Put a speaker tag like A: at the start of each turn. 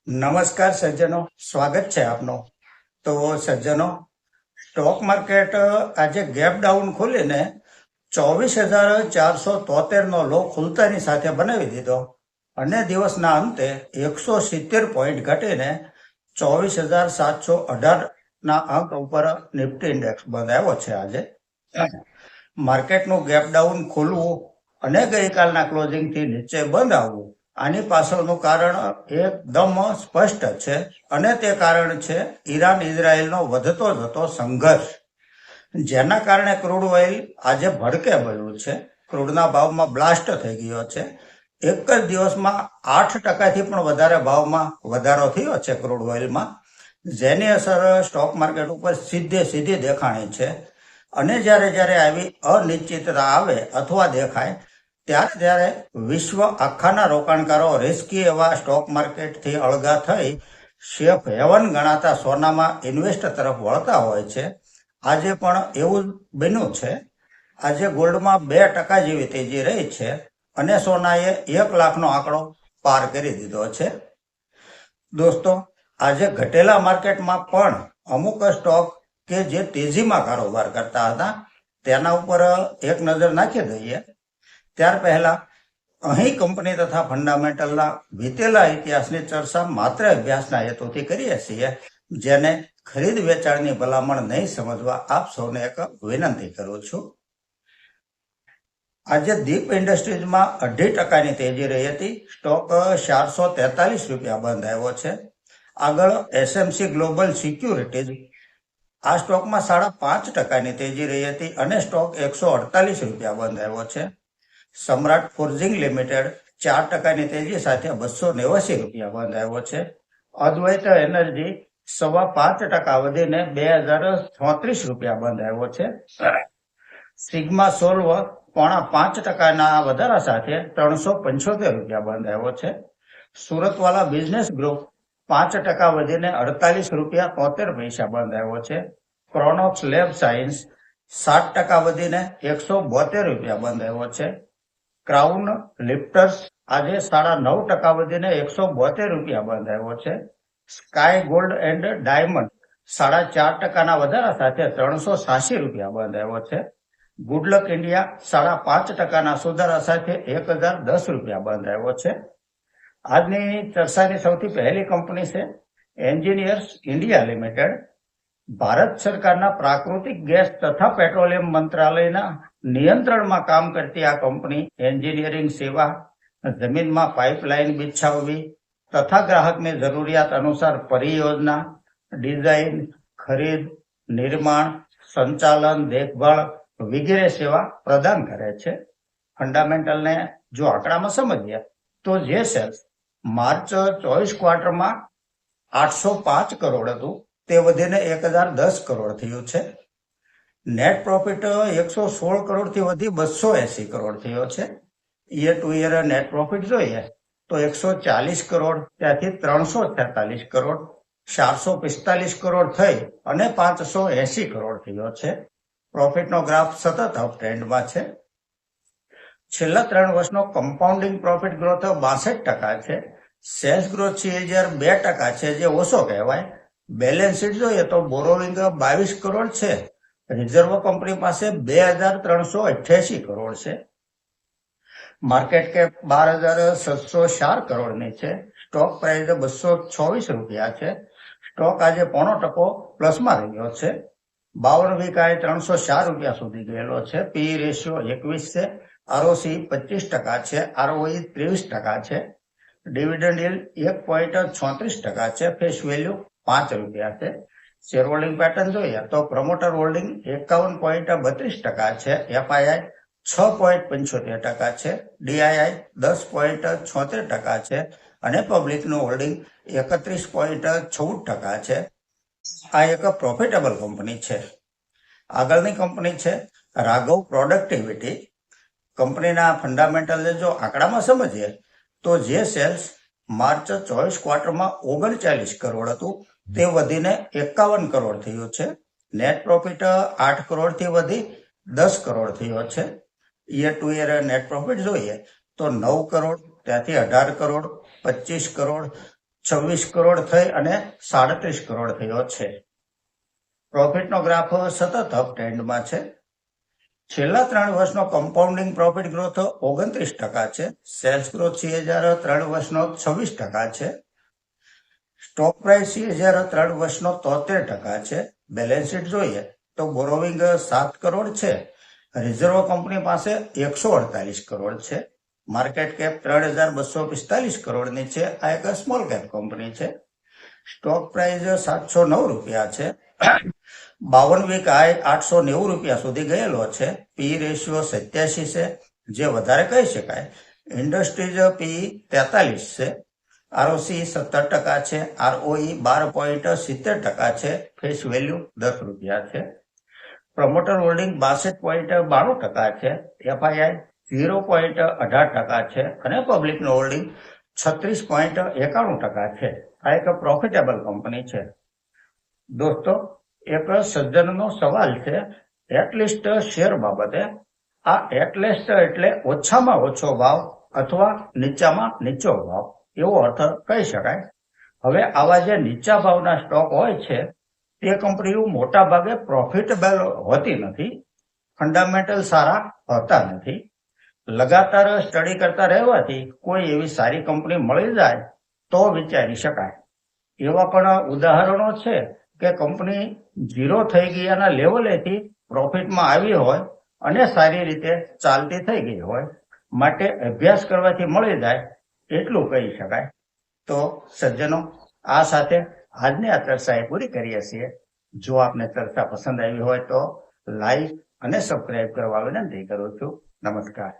A: નમસ્કાર સજ્જનો, સ્વાગત છે આપનું. તો સજ્જનો, સ્ટોક માર્કેટ આજે ગેપ ડાઉન ખોલીને 24,473 નો લો ખુલતાની સાથે બનાવી દીધો અને દિવસના અંતે 170 પોઈન્ટ ઘટીને 24,718 ના અંક ઉપર નિફ્ટી ઇન્ડેક્સ બંધ આવ્યો છે. આજે માર્કેટનું ગેપ ડાઉન ખોલવું અને ગઈકાલના ક્લોઝિંગથી નીચે બંધ આવવું, આની પાછળનું કારણ એકદમ સ્પષ્ટ છે અને તે કારણ છે ઈરાન ઇઝરાયલનો વધતો જતો સંઘર્ષ, જેના કારણે ક્રૂડ ઓઇલ આજે ભડકે મળ્યું છે. ક્રૂડના ભાવમાં બ્લાસ્ટ થઈ ગયો છે. એક જ દિવસમાં 8%થી પણ વધારે ભાવમાં વધારો થયો છે ક્રૂડ ઓઇલમાં, જેની અસર સ્ટોક માર્કેટ ઉપર સીધી દેખાણી છે. અને જ્યારે આવી અનિશ્ચિતતા આવે અથવા દેખાય ત્યારે વિશ્વ આખાના રોકાણકારો રિસ્કી એવા સ્ટોક માર્કેટથી અળગા થઈ સેફ હેવન ગણાતા સોનામાં ઇન્વેસ્ટ તરફ વળતા હોય છે. આજે પણ એવું બન્યું છે. આજે ગોલ્ડમાં 2% જેવી તેજી રહી છે અને સોનાએ 1 લાખનો આંકડો પાર કરી દીધો છે. દોસ્તો, આજે ઘટેલા માર્કેટમાં પણ અમુક સ્ટોક કે જે તેજીમાં કારોબાર કરતા હતા તેના ઉપર એક નજર નાખી દઈએ. ત્યાર પહેલા અહીં કંપની તથા ફંડામેન્ટલના વીતેલા ઇતિહાસની ચર્ચા માત્ર અભ્યાસના હેતુથી કરીએ છીએ, જેને ખરીદ વેચાણની ભલામણ નહીં સમજવા આપ સૌને એક વિનંતી કરું છું. આજે દીપ ઇન્ડસ્ટ્રીઝમાં 2.5%ની તેજી રહી હતી. સ્ટોક 443 રૂપિયા બંધ આવ્યો છે. આગળ એસએમસી ગ્લોબલ સિક્યુરિટીઝ, આ સ્ટોકમાં 5.5%ની તેજી રહી હતી અને સ્ટોક 148 રૂપિયા બંધ આવ્યો છે. સમ્રાટ ફોર્જિંગ લિમિટેડ 4%ની તેજી સાથે 289 રૂપિયા બંધ આવ્યો છે. અદ્વૈત એનર્જી 5.25% વધીને 2034 રૂપિયા બંધ આવ્યો છે. સિગ્મા સોલ્વ 5.25%ના વધારા સાથે 375 રૂપિયા બંધ આવ્યો છે. સુરતવાલા બિઝનેસ ગ્રુપ 5% વધીને 48 રૂપિયા 73 પૈસા બંધ આવ્યો છે. ક્રોનોક્સ લેબ સાયન્સ 7% વધીને 172 રૂપિયા બંધ આવ્યો છે. ક્રાઉન લિફ્ટર્સ આજે 9.5% વધીને 172 રૂપિયા બંધ આવ્યો છે. સ્કાય ગોલ્ડ એન્ડ ડાયમંડ 4.5%ના વધારા સાથે 386 રૂપિયા બંધ આવ્યો છે. ગુડલક ઇન્ડિયા 5.5%ના સુધારા સાથે 1010 રૂપિયા બંધ આવ્યો છે. આજની ચર્ચાની સૌથી પહેલી કંપની છે એન્જિનિયર્સ ઇન્ડિયા લિમિટેડ. ભારત સરકારના પ્રાકૃતિક ગેસ તથા પેટ્રોલિયમ મંત્રાલયના નિયંત્રણમાં કામ કરતી આ કંપની એન્જિનિયરિંગ સેવા, જમીનમાં પાઇપલાઇન બિછાવવી તથા ગ્રાહકની જરૂરિયાત અનુસાર પરિયોજના, ડિઝાઇન, ખરીદ, નિર્માણ, સંચાલન, દેખભાળ વગેરે સેવા પ્રદાન કરે છે. ફંડામેન્ટલને જો આંકડામાં સમજીએ તો જે સેલ્સ માર્ચ 24 ક્વાર્ટરમાં 805 કરોડ હતું તે વધીને 1010 કરોડ થયું છે. નેટ પ્રોફિટ 116 કરોડથી વધી 280 કરોડ થયો છે. Year to year net profit જોઈએ તો 140 કરોડ ત્યાંથી 346 કરોડ, 445 કરોડ થઈ અને 580 કરોડ થયો છે. પ્રોફિટનો ગ્રાફ સતત અપ ટ્રેન્ડમાં છે. છેલ્લા 3 વર્ષનો કમ્પાઉન્ડિંગ પ્રોફિટ ગ્રોથ 62% છે. સેલ્સ ગ્રોથ CAGR 2% છે, જે ઓછો કહેવાય. બેલેન્સ શીટ જોઈએ તો બોરોવિંગ 22 કરોડ છે. રિઝર્વ કંપની પાસે 2,388 કરોડ છે. માર્કેટ કેપ 12,704 કરોડની છે. સ્ટોક પ્રાઇસ 224 રૂપિયા છે. સ્ટોક આજે 0.5% પ્લસમાં રહ્યો છે. 52 વીકાએ 304 રૂપિયા સુધી ગયેલો છે. પી રેશિયો 21 છે. ROC 25% છે. ROE 23% છે. ડિવિડન્ડ yield 1.36% છે. ફેસ વેલ્યુ 5 રૂપિયા છે. શેર હોલ્ડિંગ પેટર્ન જોઈએ તો પ્રમોટર હોલ્ડિંગ 51.32% છે. FII 6.75% છે. DII 10.76% છે અને પબ્લિકનું હોલ્ડિંગ 31.14% છે. આ એક પ્રોફિટેબલ કંપની છે. આગળની કંપની છે રાઘવ પ્રોડક્ટિવિટી. કંપનીના ફંડામેન્ટલને જો આંકડામાં સમજીએ તો જે સેલ્સ માર્ચ 24 ક્વાર્ટરમાં 39 કરોડ હતું તે વધીને 51 કરોડ થયું છે. નેટ પ્રોફિટ 8 કરોડથી વધી 10 કરોડ થયો છે. Year to year net profit જોઈએ તો 9 કરોડ ત્યાંથી 18 કરોડ, 25 કરોડ, 26 કરોડ થઈ અને 37 કરોડ થયો છે. પ્રોફિટનો ગ્રાફ સતત અપ ટ્રેન્ડમાં છે. છેલ્લા 3 વર્ષનો કમ્પાઉન્ડિંગ પ્રોફિટ ગ્રોથ 29% છે. સેલ્સ ગ્રોથ CAGR 3 વર્ષનો 26% છે. સ્ટોક પ્રાઇસ CAGR 3 વર્ષનો 73% છે. બેલેન્સ શીટ જોઈએ તો બોરોવિંગ 7 કરોડ છે. રિઝર્વ કંપની પાસે 148 કરોડ છે. માર્કેટ કેપ 3245 કરોડની છે. આ એક સ્મોલ કેપ કંપની છે. સ્ટોક પ્રાઇસ 709 રૂપિયા છે. 52 વીક હાઈ 890 રૂપિયા સુધી ગયેલો છે. પી રેશિયો 87 છે, જે વધારે કહી શકાય. ઇન્ડસ્ટ્રીઝ પી 43 છે. ROC 17% છે. ROE 12.70% છે. ફેસ વેલ્યુ 10 રૂપિયા છે. પ્રમોટર હોલ્ડિંગ 62.92% છે. FII 0.18% છે અને પબ્લિકનું હોલ્ડિંગ 36.91% છે. આ એક પ્રોફિટેબલ કંપની છે. દોસ્તો, એક સજ્જનનો સવાલ છે એટલીસ્ટ શેર બાબતે. આ એટલીસ્ટ એટલે ઓછામાં ઓછો ભાવ અથવા નીચામાં નીચો ભાવ, એવો અર્થ કહી શકાય. હવે આવા જે નીચા ભાવના સ્ટોક હોય છે તે કંપનીઓ મોટા ભાગે પ્રોફિટેબલ હોતી નથી, ફંડામેન્ટલ સારા હોતા નથી. લગાતાર સ્ટડી કરતા રહેવાથી કોઈ એવી સારી કંપની મળી જાય તો વિચારી શકાય. એવા પણ ઉદાહરણો છે કે કંપની 0 થઈ ગયાના લેવલેથી પ્રોફિટમાં આવી હોય અને સારી રીતે ચાલતી થઈ ગઈ હોય. માટે અભ્યાસ કરવાથી મળી જાય એટલું કહી શકાય. તો સજ્જનો, આ સાથે આજની આ ચર્ચા એ પૂરી કરીએ છીએ. જો આપને ચર્ચા પસંદ આવી હોય તો લાઈક અને સબસ્ક્રાઇબ કરવા વિનંતી કરું છું. નમસ્કાર.